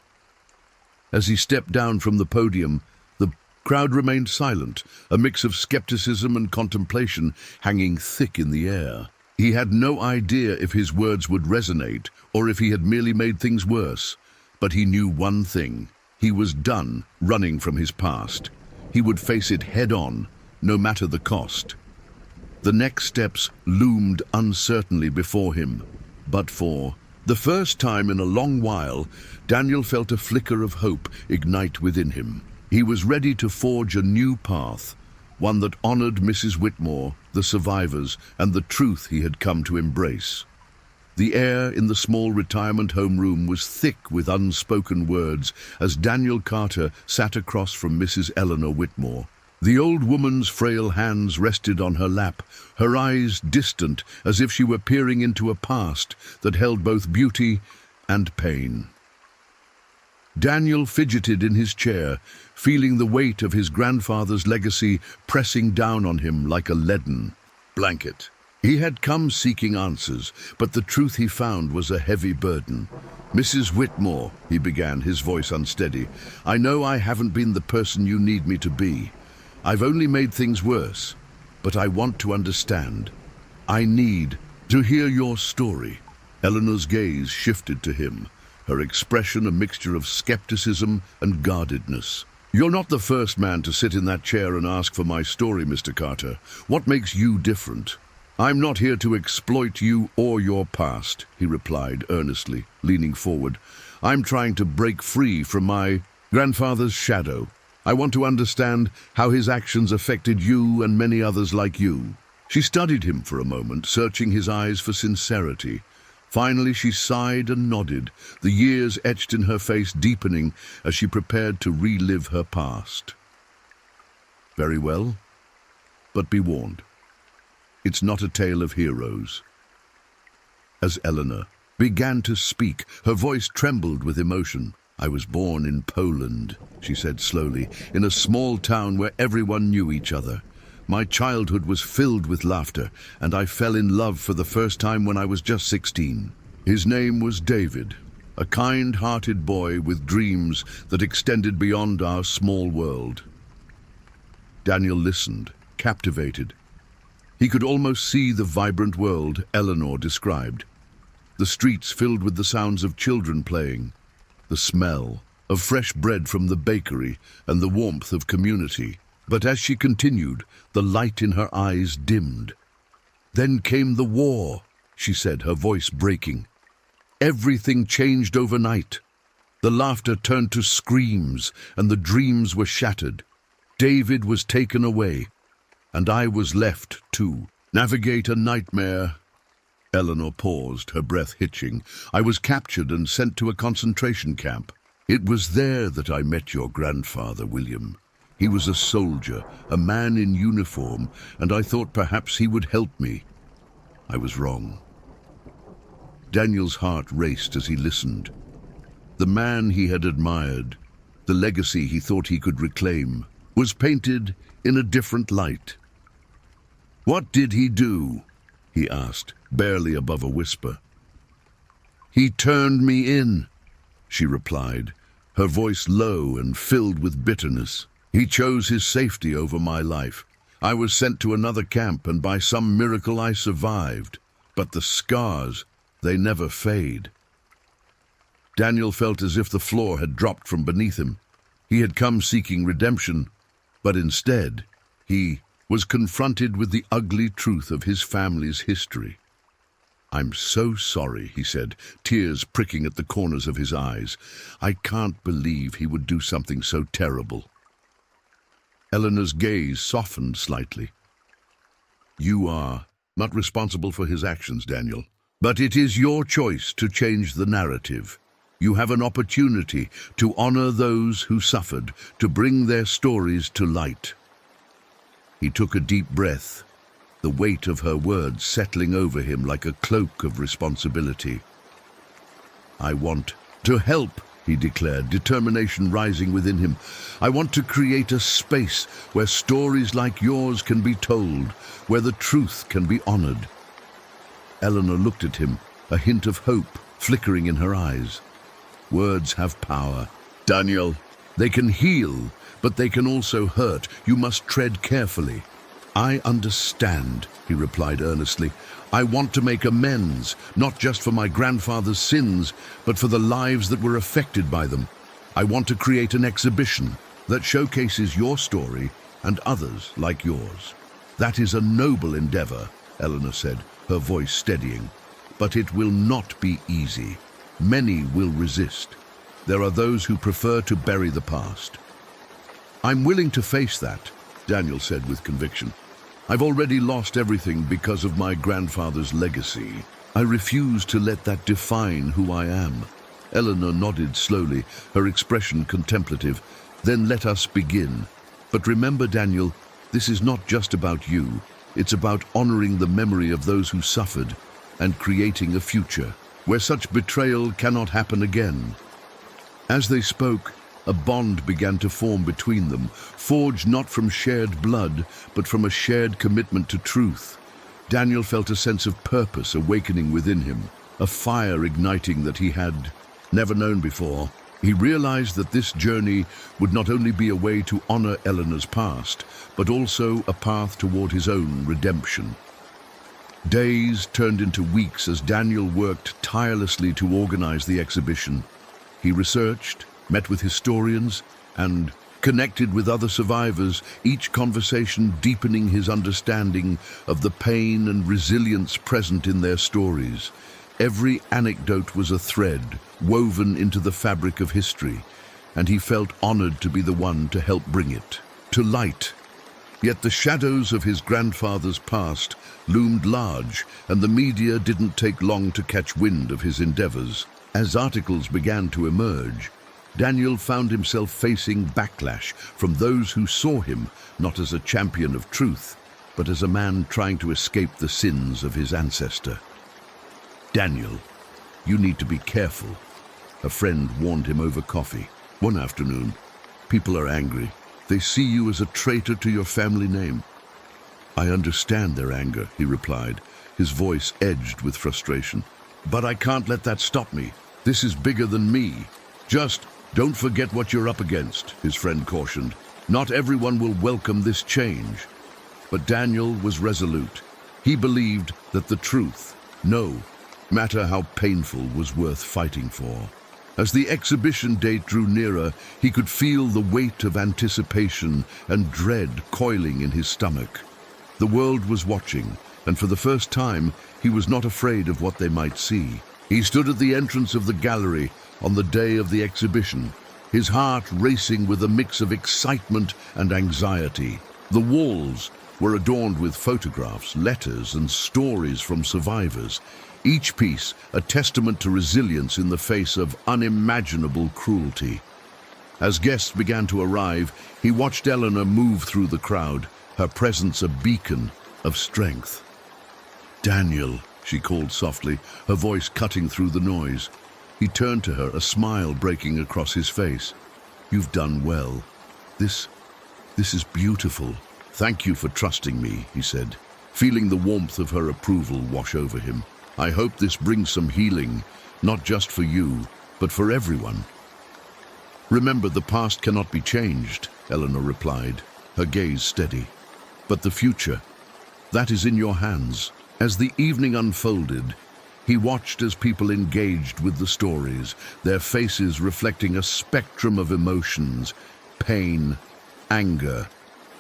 As he stepped down from the podium, the crowd remained silent, a mix of skepticism and contemplation hanging thick in the air. He had no idea if his words would resonate or if he had merely made things worse, but he knew one thing. He was done running from his past. He would face it head-on, no matter the cost. The next steps loomed uncertainly before him, but for the first time in a long while, Daniel felt a flicker of hope ignite within him. He was ready to forge a new path, one that honored Mrs. Whitmore, the survivors, and the truth he had come to embrace. The air in the small retirement home room was thick with unspoken words as Daniel Carter sat across from Mrs. Eleanor Whitmore. The old woman's frail hands rested on her lap, her eyes distant as if she were peering into a past that held both beauty and pain. Daniel fidgeted in his chair, feeling the weight of his grandfather's legacy pressing down on him like a leaden blanket. He had come seeking answers, but the truth he found was a heavy burden. "Mrs. Whitmore," he began, his voice unsteady, "I know I haven't been the person you need me to be. I've only made things worse, but I want to understand. I need to hear your story." Eleanor's gaze shifted to him, her expression a mixture of skepticism and guardedness. "You're not the first man to sit in that chair and ask for my story, Mr. Carter. What makes you different?" "I'm not here to exploit you or your past," he replied earnestly, leaning forward. "I'm trying to break free from my grandfather's shadow. I want to understand how his actions affected you and many others like you." She studied him for a moment, searching his eyes for sincerity. Finally, she sighed and nodded, the years etched in her face deepening as she prepared to relive her past. "Very well, but be warned. It's not a tale of heroes." As Eleanor began to speak, her voice trembled with emotion. "I was born in Poland," she said slowly, "in a small town where everyone knew each other. My childhood was filled with laughter, and I fell in love for the first time when I was just 16. His name was David, a kind-hearted boy with dreams that extended beyond our small world." Daniel listened, captivated. He could almost see the vibrant world Eleanor described. The streets filled with the sounds of children playing, the smell of fresh bread from the bakery, and the warmth of community. But as she continued, the light in her eyes dimmed. "Then came the war," she said, her voice breaking. "Everything changed overnight. The laughter turned to screams, and the dreams were shattered. David was taken away, and I was left to navigate a nightmare." Eleanor paused, her breath hitching. "I was captured and sent to a concentration camp. It was there that I met your grandfather, William. He was a soldier, a man in uniform, and I thought perhaps he would help me. I was wrong." Daniel's heart raced as he listened. The man he had admired, the legacy he thought he could reclaim, was painted in a different light. "What did he do?" he asked, barely above a whisper. "He turned me in," she replied, her voice low and filled with bitterness. "He chose his safety over my life. I was sent to another camp, and by some miracle I survived. But the scars, they never fade." Daniel felt as if the floor had dropped from beneath him. He had come seeking redemption, but instead, he was confronted with the ugly truth of his family's history. "I'm so sorry," he said, tears pricking at the corners of his eyes. "I can't believe he would do something so terrible." Eleanor's gaze softened slightly. "You are not responsible for his actions, Daniel, but it is your choice to change the narrative. You have an opportunity to honor those who suffered, to bring their stories to light." He took a deep breath, the weight of her words settling over him like a cloak of responsibility. "I want to help," he declared, determination rising within him. "I want to create a space where stories like yours can be told, where the truth can be honored." Eleanor looked at him, a hint of hope flickering in her eyes. "Words have power, Daniel. They can heal, but they can also hurt. You must tread carefully." "I understand," he replied earnestly. "I want to make amends, not just for my grandfather's sins, but for the lives that were affected by them. I want to create an exhibition that showcases your story and others like yours." "That is a noble endeavor," Eleanor said, her voice steadying. "But it will not be easy. Many will resist. There are those who prefer to bury the past." "I'm willing to face that," Daniel said with conviction. "I've already lost everything because of my grandfather's legacy. I refuse to let that define who I am." Eleanor nodded slowly, her expression contemplative. "Then let us begin. But remember, Daniel, this is not just about you. It's about honoring the memory of those who suffered and creating a future where such betrayal cannot happen again." As they spoke, a bond began to form between them, forged not from shared blood, but from a shared commitment to truth. Daniel felt a sense of purpose awakening within him, a fire igniting that he had never known before. He realized that this journey would not only be a way to honor Eleanor's past, but also a path toward his own redemption. Days turned into weeks as Daniel worked tirelessly to organize the exhibition. He researched, met with historians, and connected with other survivors, each conversation deepening his understanding of the pain and resilience present in their stories. Every anecdote was a thread woven into the fabric of history, and he felt honored to be the one to help bring it to light. Yet the shadows of his grandfather's past loomed large, and the media didn't take long to catch wind of his endeavors. As articles began to emerge, Daniel found himself facing backlash from those who saw him not as a champion of truth, but as a man trying to escape the sins of his ancestor. "Daniel, you need to be careful," a friend warned him over coffee. One afternoon, "People are angry. They see you as a traitor to your family name." "I understand their anger," he replied, his voice edged with frustration. "But I can't let that stop me. This is bigger than me. Just don't forget what you're up against," his friend cautioned. "Not everyone will welcome this change." But Daniel was resolute. He believed that the truth, no matter how painful, was worth fighting for. As the exhibition date drew nearer, he could feel the weight of anticipation and dread coiling in his stomach. The world was watching, and for the first time, he was not afraid of what they might see. He stood at the entrance of the gallery on the day of the exhibition, his heart racing with a mix of excitement and anxiety. The walls were adorned with photographs, letters, and stories from survivors, each piece a testament to resilience in the face of unimaginable cruelty. As guests began to arrive, he watched Eleanor move through the crowd, her presence a beacon of strength. "Daniel," she called softly, her voice cutting through the noise. He turned to her, a smile breaking across his face. "You've done well. This is beautiful. Thank you for trusting me," he said, feeling the warmth of her approval wash over him. "I hope this brings some healing, not just for you, but for everyone." "Remember, the past cannot be changed," Eleanor replied, her gaze steady. "But the future, that is in your hands." As the evening unfolded, he watched as people engaged with the stories, their faces reflecting a spectrum of emotions, pain, anger,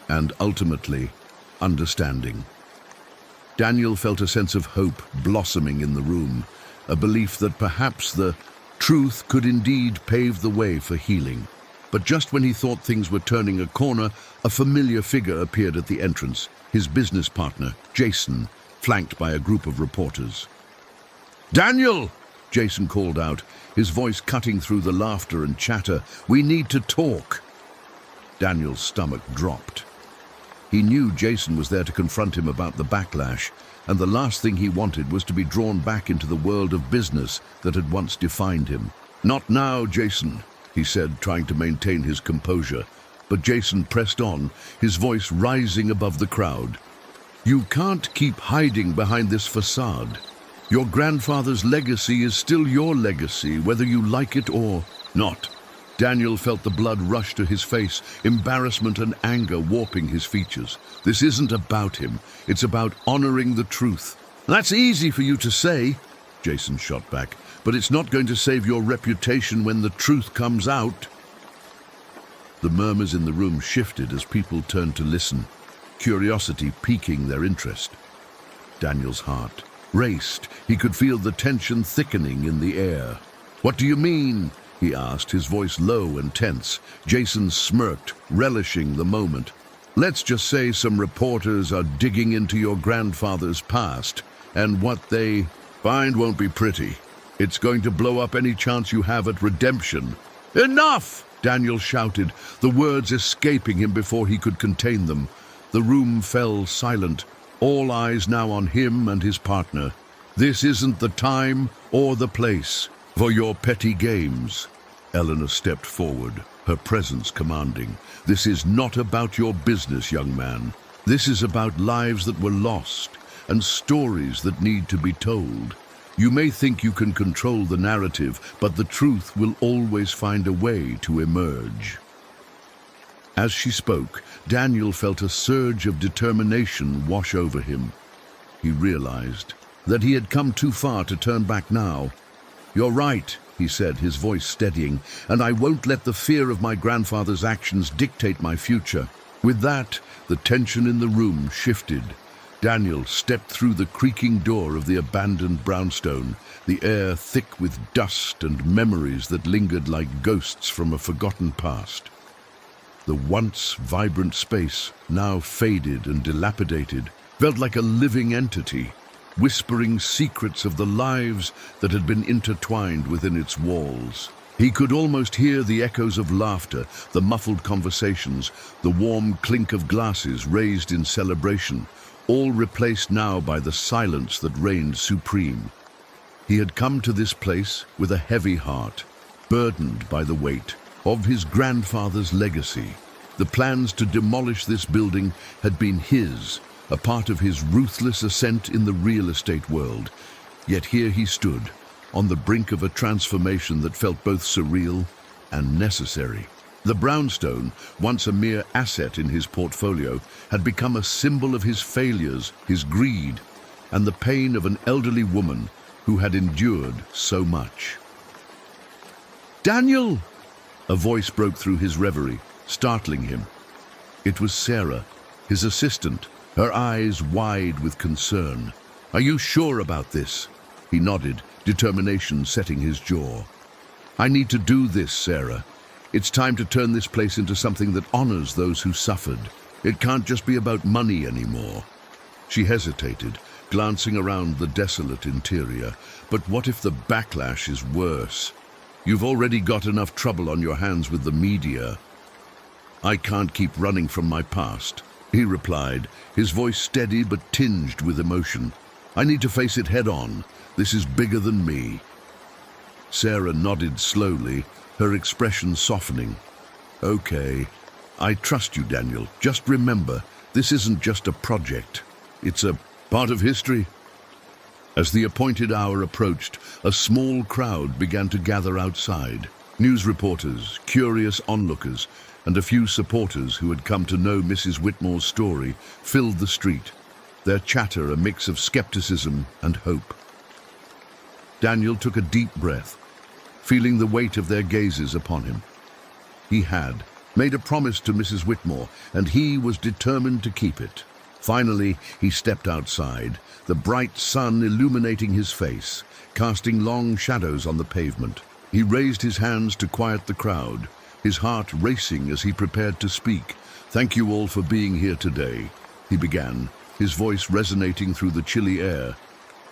and ultimately, understanding. Daniel felt a sense of hope blossoming in the room, a belief that perhaps the truth could indeed pave the way for healing. But just when he thought things were turning a corner, a familiar figure appeared at the entrance, his business partner, Jason, flanked by a group of reporters. "Daniel!" Jason called out, his voice cutting through the laughter and chatter. "We need to talk." Daniel's stomach dropped. He knew Jason was there to confront him about the backlash, and the last thing he wanted was to be drawn back into the world of business that had once defined him. "Not now, Jason," he said, trying to maintain his composure. But Jason pressed on, his voice rising above the crowd. "You can't keep hiding behind this facade. Your grandfather's legacy is still your legacy, whether you like it or not." Daniel felt the blood rush to his face, embarrassment and anger warping his features. This isn't about him. It's about honoring the truth. "That's easy for you to say," Jason shot back, "but it's not going to save your reputation when the truth comes out." The murmurs in the room shifted as people turned to listen, curiosity piquing their interest. Daniel's heart raced. He could feel the tension thickening in the air. "What do you mean?" he asked, his voice low and tense. Jason smirked, relishing the moment. "Let's just say some reporters are digging into your grandfather's past, and what they find won't be pretty. It's going to blow up any chance you have at redemption." "Enough!" Daniel shouted, the words escaping him before he could contain them. The room fell silent, all eyes now on him and his partner. "This isn't the time or the place for your petty games." Eleanor stepped forward, her presence commanding. "This is not about your business, young man. This is about lives that were lost and stories that need to be told. You may think you can control the narrative, but the truth will always find a way to emerge." As she spoke, Daniel felt a surge of determination wash over him. He realized that he had come too far to turn back now. "You're right," he said, his voice steadying, "and I won't let the fear of my grandfather's actions dictate my future." With that, the tension in the room shifted. Daniel stepped through the creaking door of the abandoned brownstone, the air thick with dust and memories that lingered like ghosts from a forgotten past. The once vibrant space, now faded and dilapidated, felt like a living entity, whispering secrets of the lives that had been intertwined within its walls. He could almost hear the echoes of laughter, the muffled conversations, the warm clink of glasses raised in celebration, all replaced now by the silence that reigned supreme. He had come to this place with a heavy heart, burdened by the weight of his grandfather's legacy. The plans to demolish this building had been his, a part of his ruthless ascent in the real estate world. Yet here he stood, on the brink of a transformation that felt both surreal and necessary. The brownstone, once a mere asset in his portfolio, had become a symbol of his failures, his greed, and the pain of an elderly woman who had endured so much. "Daniel!" A voice broke through his reverie, startling him. It was Sarah, his assistant, her eyes wide with concern. "Are you sure about this?" He nodded, determination setting his jaw. "I need to do this, Sarah. It's time to turn this place into something that honors those who suffered. It can't just be about money anymore." She hesitated, glancing around the desolate interior. "But what if the backlash is worse? You've already got enough trouble on your hands with the media." "I can't keep running from my past," he replied, his voice steady but tinged with emotion. "I need to face it head on. This is bigger than me." Sarah nodded slowly, her expression softening. "Okay, I trust you, Daniel. Just remember, this isn't just a project. It's a part of history." As the appointed hour approached, a small crowd began to gather outside. News reporters, curious onlookers, and a few supporters who had come to know Mrs. Whitmore's story filled the street, their chatter a mix of skepticism and hope. Daniel took a deep breath, feeling the weight of their gazes upon him. He had made a promise to Mrs. Whitmore, and he was determined to keep it. Finally, he stepped outside, the bright sun illuminating his face, casting long shadows on the pavement. He raised his hands to quiet the crowd, his heart racing as he prepared to speak. "Thank you all for being here today," he began, his voice resonating through the chilly air.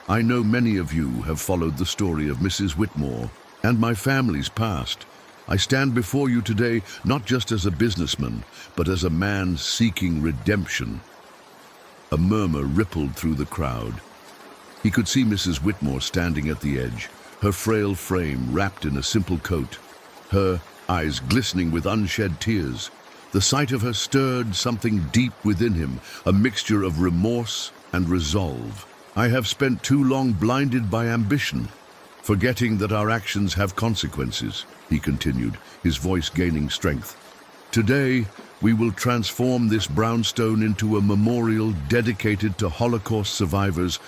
I know many of you have followed the story of Mrs. Whitmore and my family's past. I stand before you today not just as a businessman, but as a man seeking redemption. A murmur rippled through the crowd. He could see Mrs. Whitmore standing at the edge, her frail frame wrapped in a simple coat, her eyes glistening with unshed tears. The sight of her stirred something deep within him, a mixture of remorse and resolve. I have spent too long blinded by ambition, forgetting that our actions have consequences, he continued, his voice gaining strength. Today, we will transform this brownstone into a memorial dedicated to Holocaust survivors,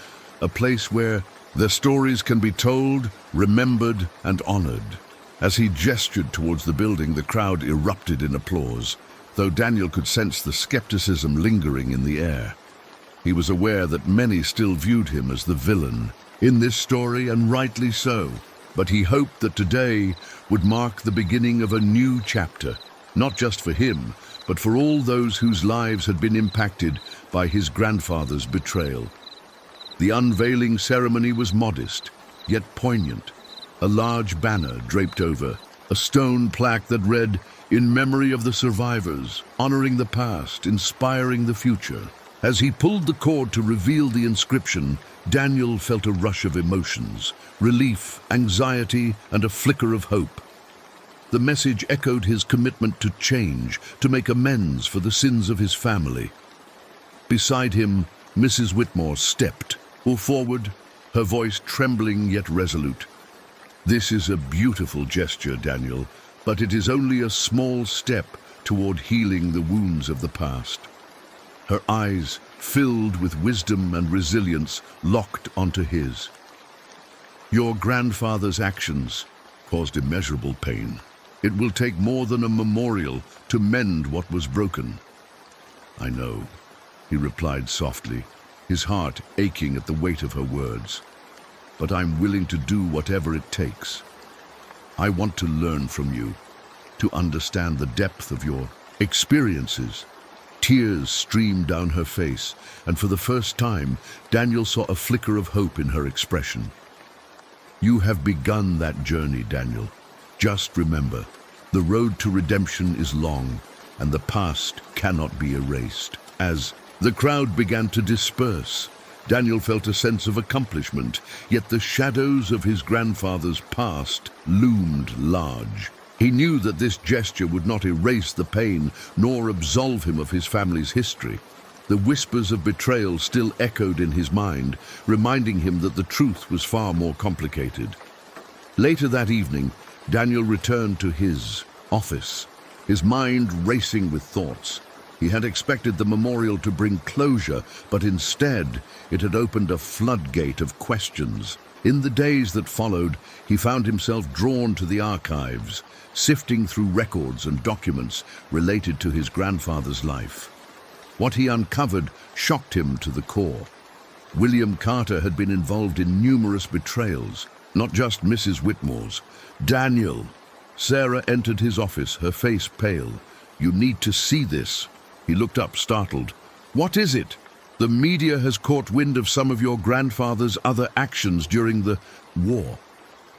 a place where their stories can be told, remembered, and honored. As he gestured towards the building, the crowd erupted in applause, though Daniel could sense the skepticism lingering in the air. He was aware that many still viewed him as the villain in this story, and rightly so. But he hoped that today would mark the beginning of a new chapter, not just for him, but for all those whose lives had been impacted by his grandfather's betrayal. The unveiling ceremony was modest, yet poignant. A large banner draped over, a stone plaque that read, "In memory of the survivors, honoring the past, inspiring the future." As he pulled the cord to reveal the inscription, Daniel felt a rush of emotions, relief, anxiety, and a flicker of hope. The message echoed his commitment to change, to make amends for the sins of his family. Beside him, Mrs. Whitmore stepped forward, her voice trembling yet resolute. "This is a beautiful gesture, Daniel, but it is only a small step toward healing the wounds of the past." Her eyes, filled with wisdom and resilience, locked onto his. "Your grandfather's actions caused immeasurable pain. It will take more than a memorial to mend what was broken." "I know," he replied softly, his heart aching at the weight of her words. "But I'm willing to do whatever it takes. I want to learn from you, to understand the depth of your experiences." Tears streamed down her face, and for the first time, Daniel saw a flicker of hope in her expression. "You have begun that journey, Daniel. Just remember, the road to redemption is long, and the past cannot be erased." As the crowd began to disperse, Daniel felt a sense of accomplishment, yet the shadows of his grandfather's past loomed large. He knew that this gesture would not erase the pain nor absolve him of his family's history. The whispers of betrayal still echoed in his mind, reminding him that the truth was far more complicated. Later that evening, Daniel returned to his office, his mind racing with thoughts. He had expected the memorial to bring closure, but instead it had opened a floodgate of questions. In the days that followed, he found himself drawn to the archives, sifting through records and documents related to his grandfather's life. What he uncovered shocked him to the core. William Carter had been involved in numerous betrayals, not just Mrs. Whitmore's. "Daniel!" Sarah entered his office, her face pale. "You need to see this." He looked up, startled. "What is it?" "The media has caught wind of some of your grandfather's other actions during the war.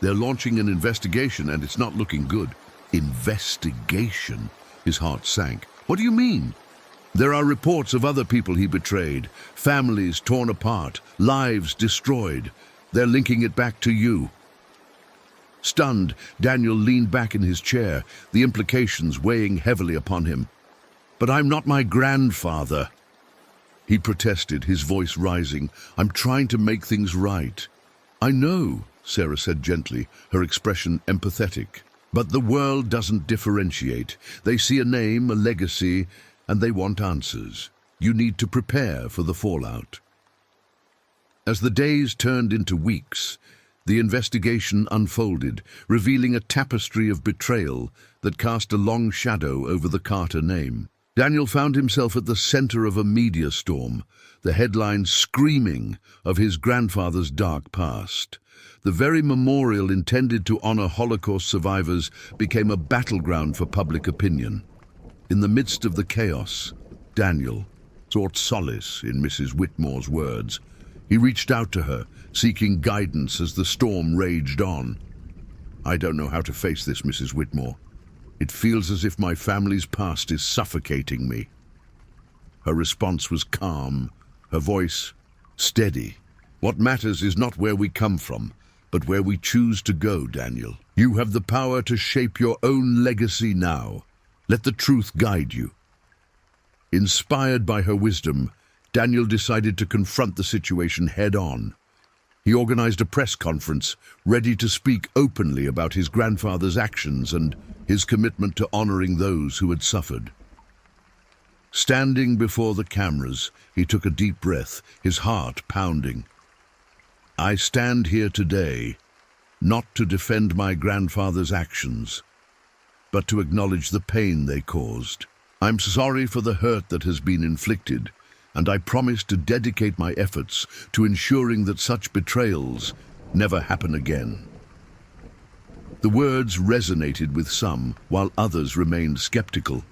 They're launching an investigation, and it's not looking good." "Investigation?" His heart sank. "What do you mean?" "There are reports of other people he betrayed, families torn apart, lives destroyed. They're linking it back to you." Stunned, Daniel leaned back in his chair, the implications weighing heavily upon him. "But I'm not my grandfather," he protested, his voice rising. "I'm trying to make things right." "I know," Sarah said gently, her expression empathetic. "But the world doesn't differentiate. They see a name, a legacy, and they want answers. You need to prepare for the fallout." As the days turned into weeks, the investigation unfolded, revealing a tapestry of betrayal that cast a long shadow over the Carter name. Daniel found himself at the center of a media storm, the headlines screaming of his grandfather's dark past. The very memorial intended to honor Holocaust survivors became a battleground for public opinion. In the midst of the chaos, Daniel sought solace in Mrs. Whitmore's words. He reached out to her, seeking guidance as the storm raged on. "I don't know how to face this, Mrs. Whitmore. It feels as if my family's past is suffocating me." Her response was calm, her voice steady. "What matters is not where we come from, but where we choose to go, Daniel. You have the power to shape your own legacy now. Let the truth guide you." Inspired by her wisdom, Daniel decided to confront the situation head-on. He organized a press conference, ready to speak openly about his grandfather's actions and his commitment to honoring those who had suffered. Standing before the cameras, he took a deep breath, his heart pounding. "I stand here today, not to defend my grandfather's actions, but to acknowledge the pain they caused. I'm sorry for the hurt that has been inflicted, and I promise to dedicate my efforts to ensuring that such betrayals never happen again." The words resonated with some, while others remained skeptical.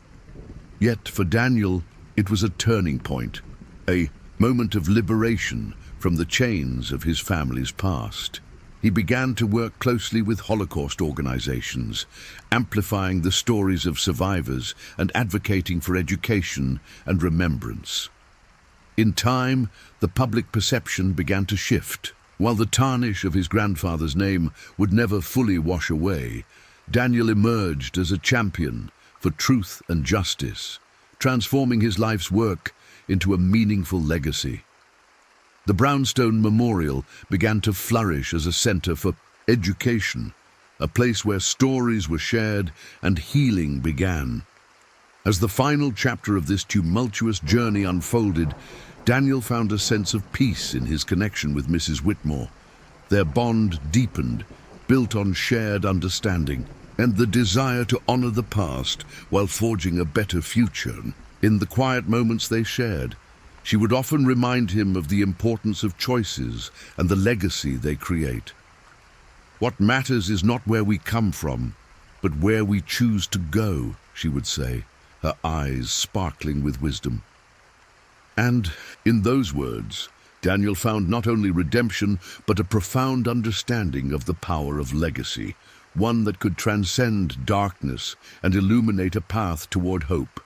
Yet for Daniel, it was a turning point, a moment of liberation from the chains of his family's past. He began to work closely with Holocaust organizations, amplifying the stories of survivors and advocating for education and remembrance. In time, the public perception began to shift. While the tarnish of his grandfather's name would never fully wash away, Daniel emerged as a champion for truth and justice, transforming his life's work into a meaningful legacy. The Brownstone Memorial began to flourish as a center for education, a place where stories were shared and healing began. As the final chapter of this tumultuous journey unfolded, Daniel found a sense of peace in his connection with Mrs. Whitmore. Their bond deepened, built on shared understanding, and the desire to honor the past while forging a better future. In the quiet moments they shared, she would often remind him of the importance of choices and the legacy they create. "What matters is not where we come from, but where we choose to go," she would say, her eyes sparkling with wisdom. And in those words, Daniel found not only redemption, but a profound understanding of the power of legacy, one that could transcend darkness and illuminate a path toward hope.